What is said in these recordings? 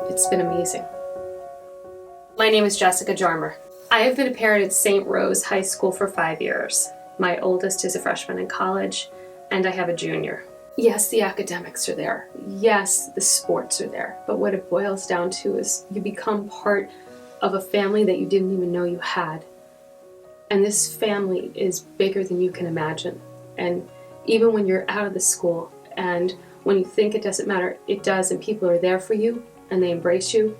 It's been amazing. My name is Jessica Jarmer. I have been a parent at St. Rose High School for 5 years. My oldest is a freshman in college, and I have a junior. Yes, the academics are there. Yes, the sports are there. But what it boils down to is you become part of a family that you didn't even know you had. And this family is bigger than you can imagine. And even when you're out of the school and when you think it doesn't matter, it does, and people are there for you and they embrace you.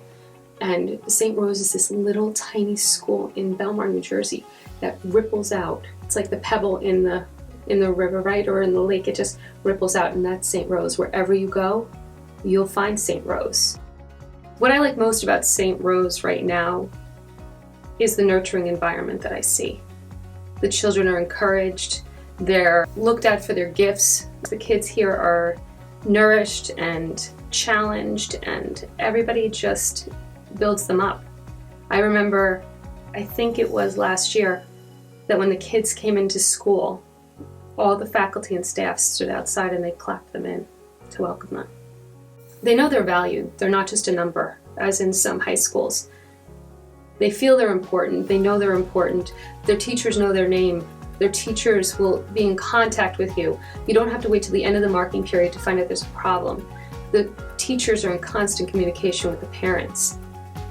And St. Rose is this little tiny school in Belmar, New Jersey that ripples out. It's like the pebble in the river, right? Or in the lake, it just ripples out, and that's St. Rose. Wherever you go, you'll find St. Rose. What I like most about St. Rose right now is the nurturing environment that I see. The children are encouraged, they're looked at for their gifts. The kids here are nourished and challenged, and everybody just builds them up. I remember, I think it was last year, that when the kids came into school, all the faculty and staff stood outside and they clapped them in to welcome them. They know they're valued. They're not just a number, as in some high schools. They feel they're important. They know they're important. Their teachers know their name. Their teachers will be in contact with you. You don't have to wait till the end of the marking period to find out there's a problem. The teachers are in constant communication with the parents.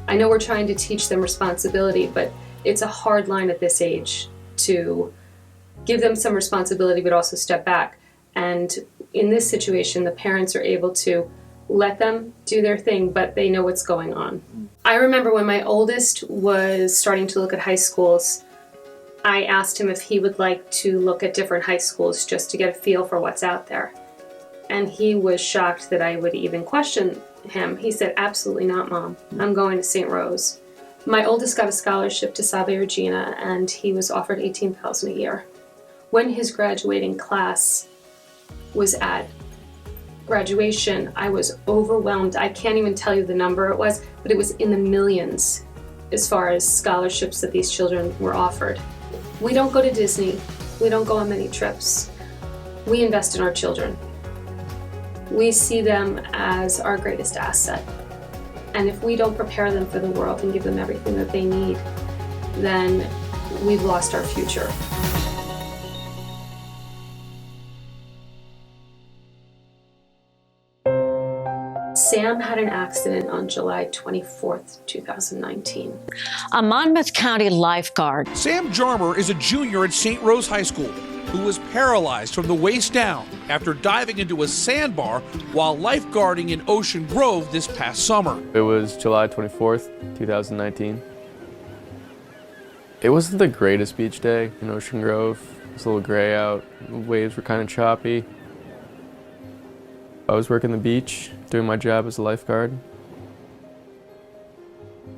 I know we're trying to teach them responsibility, but it's a hard line at this age to give them some responsibility but also step back. And in this situation, the parents are able to let them do their thing, but they know what's going on. I remember when my oldest was starting to look at high schools, I asked him if he would like to look at different high schools just to get a feel for what's out there. And he was shocked that I would even question him. He said, "Absolutely not, Mom. I'm going to St. Rose." My oldest got a scholarship to Salve Regina, and he was offered $18,000 a year. When his graduating class was at graduation, I was overwhelmed. I can't even tell you the number it was, but it was in the millions as far as scholarships that these children were offered. We don't go to Disney. We don't go on many trips. We invest in our children. We see them as our greatest asset. And if we don't prepare them for the world and give them everything that they need, then we've lost our future. Sam had an accident on July 24th, 2019. A Monmouth County lifeguard. Sam Jarmer is a junior at St. Rose High School who was paralyzed from the waist down after diving into a sandbar while lifeguarding in Ocean Grove this past summer. It was July 24th, 2019. It wasn't the greatest beach day in Ocean Grove. It was a little gray out. The waves were kind of choppy. I was working the beach, doing my job as a lifeguard.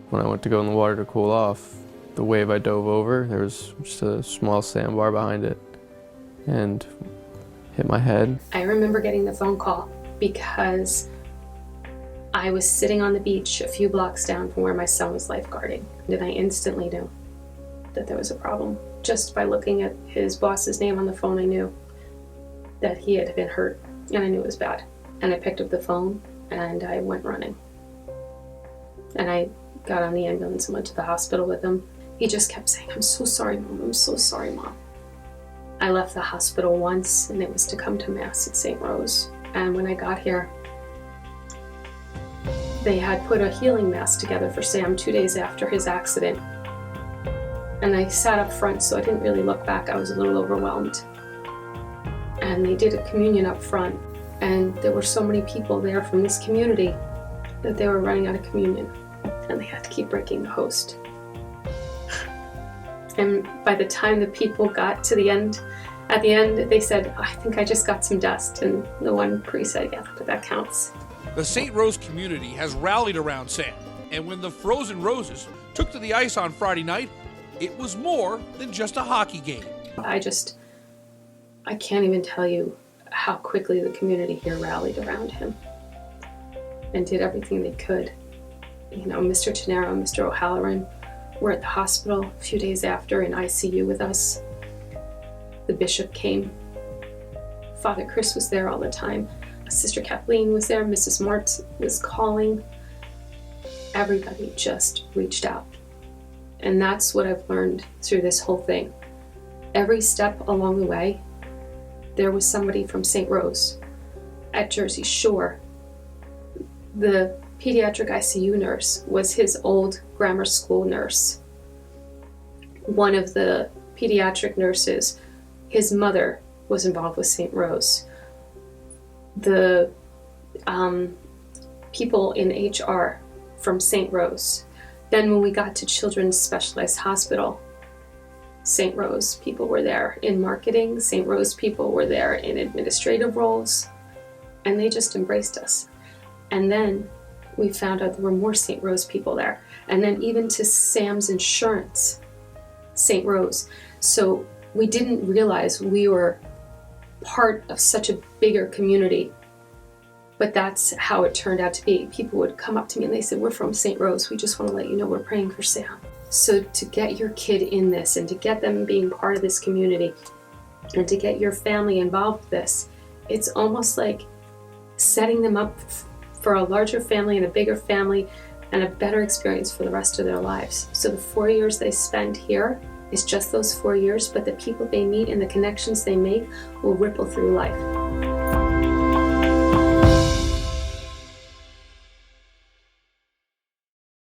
When I went to go in the water to cool off, the wave I dove over, there was just a small sandbar behind it and hit my head. I remember getting the phone call because I was sitting on the beach a few blocks down from where my son was lifeguarding, and I instantly knew that there was a problem. Just by looking at his boss's name on the phone, I knew that he had been hurt, and I knew it was bad. And I picked up the phone and I went running. And I got on the ambulance and went to the hospital with him. He just kept saying, "I'm so sorry, Mom. I'm so sorry, Mom." I left the hospital once, and it was to come to Mass at St. Rose. And when I got here, they had put a healing Mass together for Sam 2 days after his accident. And I sat up front, so I didn't really look back. I was a little overwhelmed. And they did a communion up front. And there were so many people there from this community that they were running out of communion, and they had to keep breaking the host. And by the time the people got to the end, at the end, they said, "I think I just got some dust." And the one priest said, "Yeah, but that counts." The St. Rose community has rallied around Sam, and when the Frozen Roses took to the ice on Friday night, it was more than just a hockey game. I can't even tell you how quickly the community here rallied around him and did everything they could. You know, Mr. Tenero and Mr. O'Halloran were at the hospital a few days after in ICU with us. The bishop came. Father Chris was there all the time. Sister Kathleen was there. Mrs. Martz was calling. everybody just reached out. And that's what I've learned through this whole thing. Every step along the way, there was somebody from St. Rose at Jersey Shore. The pediatric ICU nurse was his old grammar school nurse. One of the pediatric nurses, his mother was involved with St. Rose. The people in HR from St. Rose. Then when we got to Children's Specialized Hospital, St. Rose people were there in marketing, St. Rose people were there in administrative roles, and they just embraced us. And then we found out there were more St. Rose people there. And then even to Sam's Insurance, St. Rose. So we didn't realize we were part of such a bigger community, but that's how it turned out to be. People would come up to me and they said, "We're from St. Rose. We just want to let you know we're praying for Sam." So to get your kid in this and to get them being part of this community and to get your family involved with this, it's almost like setting them up for a larger family and a bigger family and a better experience for the rest of their lives. So the 4 years they spend here is just those 4 years, but the people they meet and the connections they make will ripple through life.